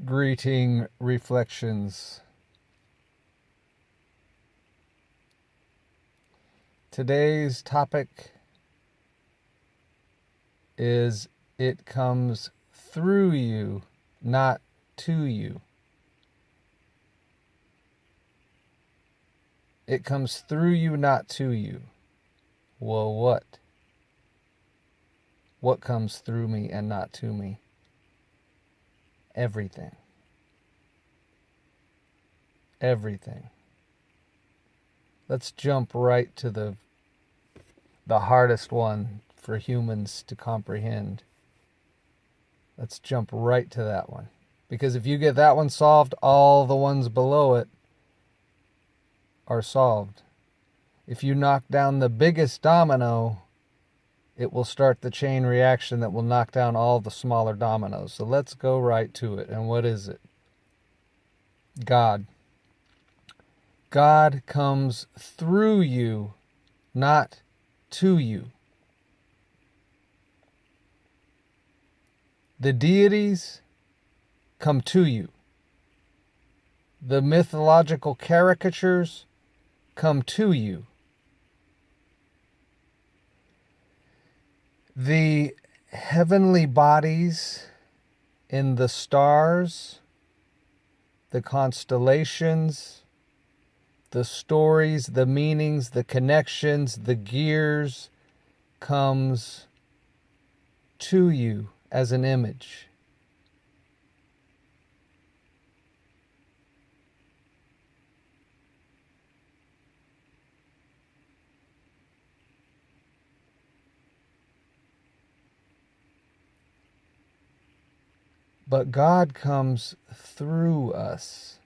Greeting Reflections. Today's topic is it comes through you, not to you. It comes through you, not to you. Well, what? What comes through me and not to me? Everything. Everything. Let's jump right to the hardest one for humans to comprehend. Let's jump right to that one. Because if you get that one solved, all the ones below it are solved. If you knock down the biggest domino, it will start the chain reaction that will knock down all the smaller dominoes. So let's go right to it. And what is it? God. God comes through you, not to you. The deities come to you. The mythological caricatures come to you. The heavenly bodies in the stars, the constellations, the stories, the meanings, the connections, the gears comes to you as an image. But God comes through us.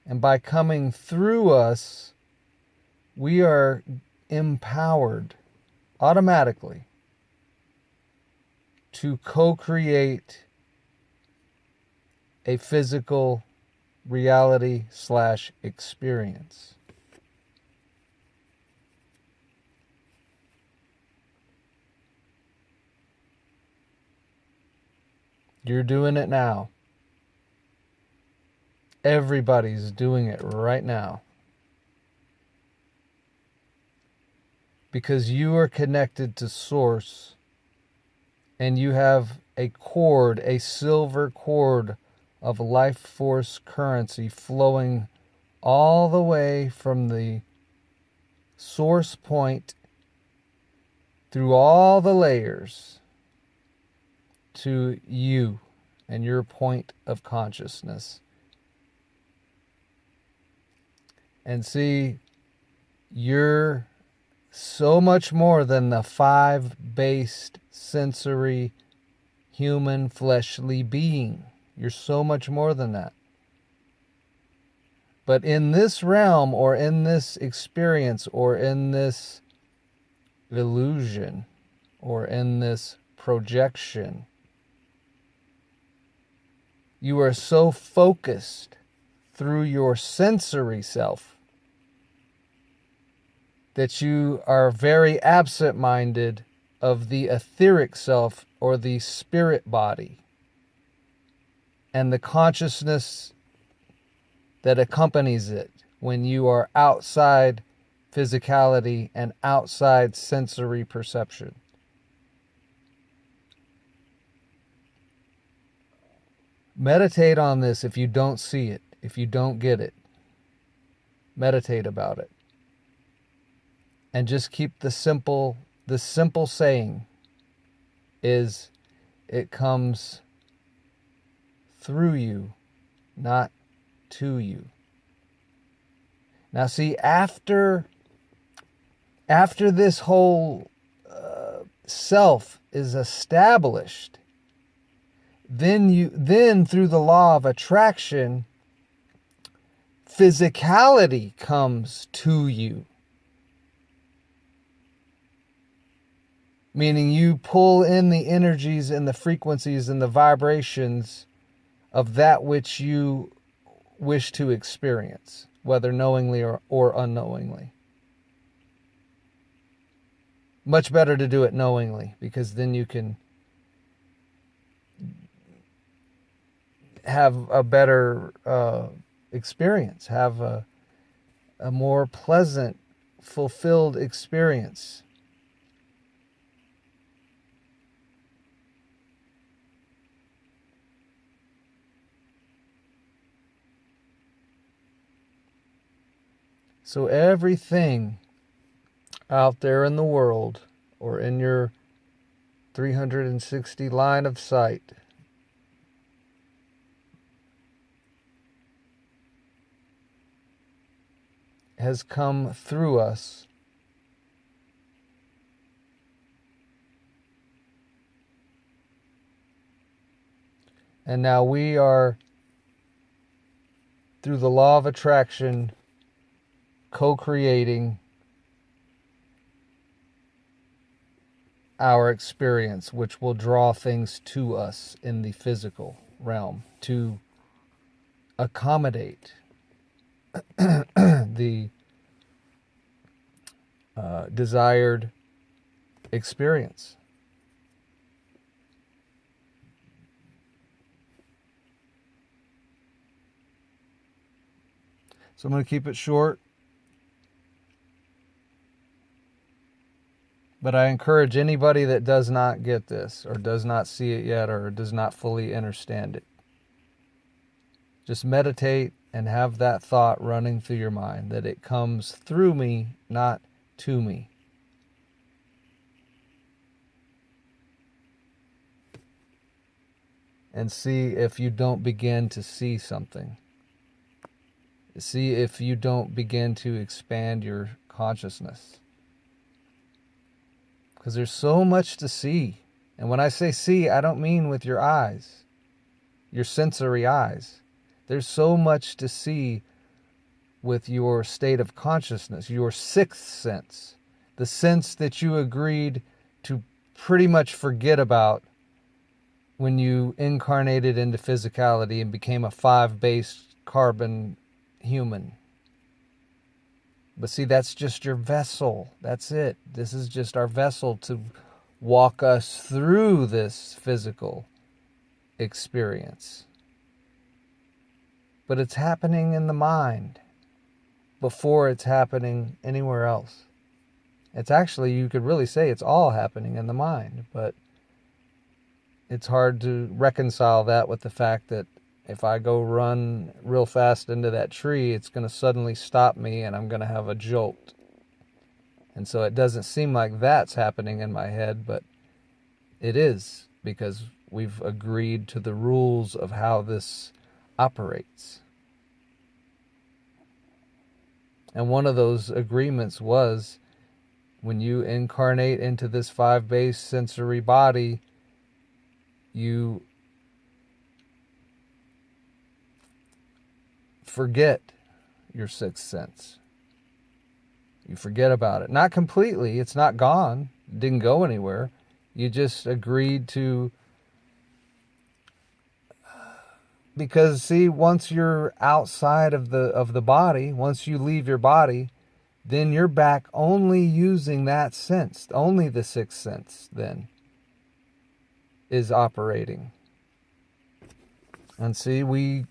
And by coming through us, we are empowered automatically to co-create a physical reality/experience. You're doing it now. Everybody's doing it right now. Because you are connected to Source, and you have a cord, a silver cord of life force currency flowing all the way from the source point through all the layers to you and your point of consciousness. And see, you're so much more than the 5-based sensory human fleshly being. You're so much more than that. But in this realm, or in this experience, or in this illusion, or in this projection, you are so focused through your sensory self that you are very absent-minded of the etheric self, or the spirit body, and the consciousness that accompanies it when you are outside physicality and outside sensory perception. Meditate on this if you don't see it, if you don't get it. Meditate about it. And just keep the simple saying is, it comes through you, not to you. Now see, after this whole self is established, then through the law of attraction, physicality comes to you. Meaning you pull in the energies and the frequencies and the vibrations of that which you wish to experience, whether knowingly or unknowingly. Much better to do it knowingly, because then you can have a better experience, have a more pleasant, fulfilled experience. So everything out there in the world, or in your 360 line of sight, has come through us. And now we are, through the law of attraction, co-creating our experience, which will draw things to us in the physical realm to accommodate the desired experience. So I'm going to keep it short, but I encourage anybody that does not get this, or does not see it yet, or does not fully understand it, just meditate and have that thought running through your mind that it comes through me, not to me. And see if you don't begin to see something. See if you don't begin to expand your consciousness. Because there's so much to see. And when I say see, I don't mean with your eyes, your sensory eyes. There's so much to see with your state of consciousness, your sixth sense, the sense that you agreed to pretty much forget about when you incarnated into physicality and became a 5-base carbon human. But see, that's just your vessel. That's it. This is just our vessel to walk us through this physical experience. But it's happening in the mind before it's happening anywhere else. It's actually, you could really say it's all happening in the mind, but it's hard to reconcile that with the fact that if I go run real fast into that tree, it's going to suddenly stop me and I'm going to have a jolt. And so it doesn't seem like that's happening in my head, but it is, because we've agreed to the rules of how this operates. And one of those agreements was, when you incarnate into this 5-base sensory body, you forget your sixth sense. You forget about it. Not completely. It's not gone. It didn't go anywhere. You just agreed to... Because, see, once you're outside of the body, once you leave your body, then you're back only using that sense. Only the sixth sense, then, is operating. And see,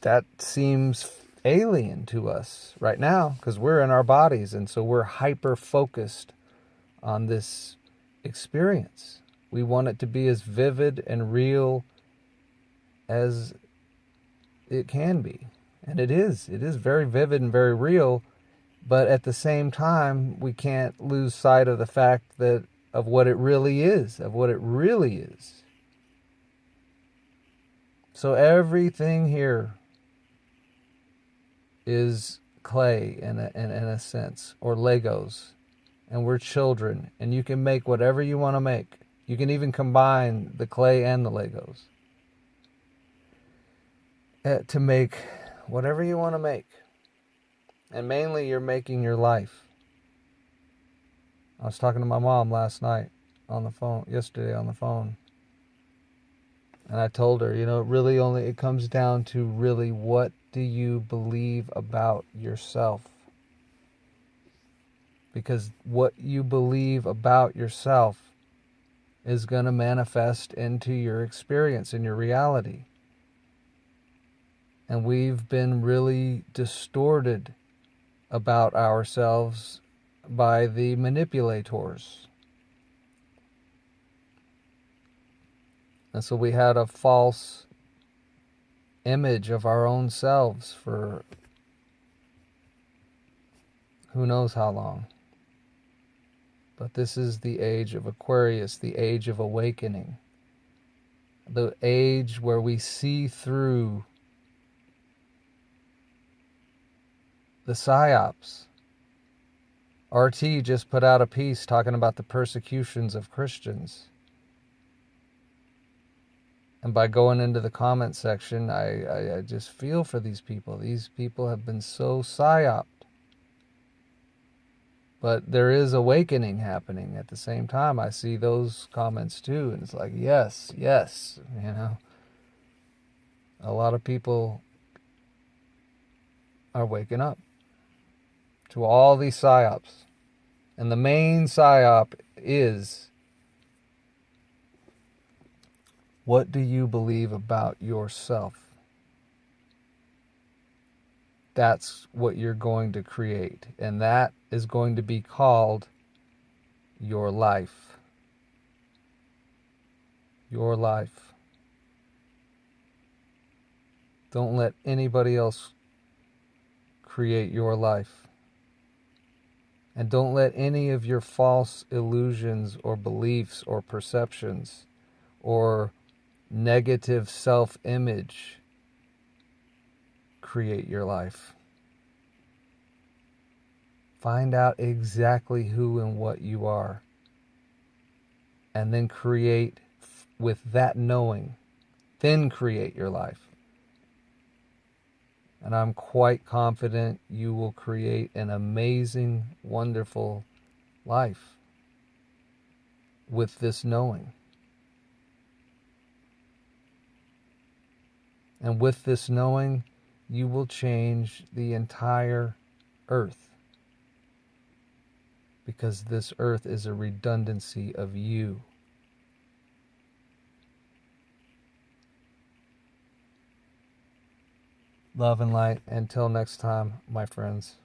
that seems alien to us right now, because we're in our bodies, and so we're hyper-focused on this experience. We want it to be as vivid and real as it can be. And it is. It is very vivid and very real, but at the same time, we can't lose sight of the fact that of what it really is, of what it really is. So everything here is clay in a sense, or Legos, and we're children, and you can make whatever you want to make. You can even combine the clay and the Legos to make whatever you want to make. And mainly you're making your life. I was talking to my mom last night on the phone, yesterday on the phone. And I told her, it comes down to really, what do you believe about yourself? Because what you believe about yourself is going to manifest into your experience, in your reality. And we've been really distorted about ourselves by the manipulators. And so we had a false image of our own selves for who knows how long. But this is the age of Aquarius, the age of awakening, the age where we see through the psyops. RT just put out a piece talking about the persecutions of Christians. And by going into the comment section, I just feel for these people. These people have been so psyoped. But there is awakening happening at the same time. I see those comments too, and it's like, yes, yes, you know. A lot of people are waking up to all these psyops. And the main psyop is, what do you believe about yourself? That's what you're going to create. And that is going to be called your life. Your life. Don't let anybody else create your life. And don't let any of your false illusions or beliefs or perceptions or negative self-image create your life. Find out exactly who and what you are, and then create with that knowing. Then create your life. And I'm quite confident you will create an amazing, wonderful life with this knowing. And with this knowing, you will change the entire earth. Because this earth is a redundancy of you. Love and light. Until next time, my friends.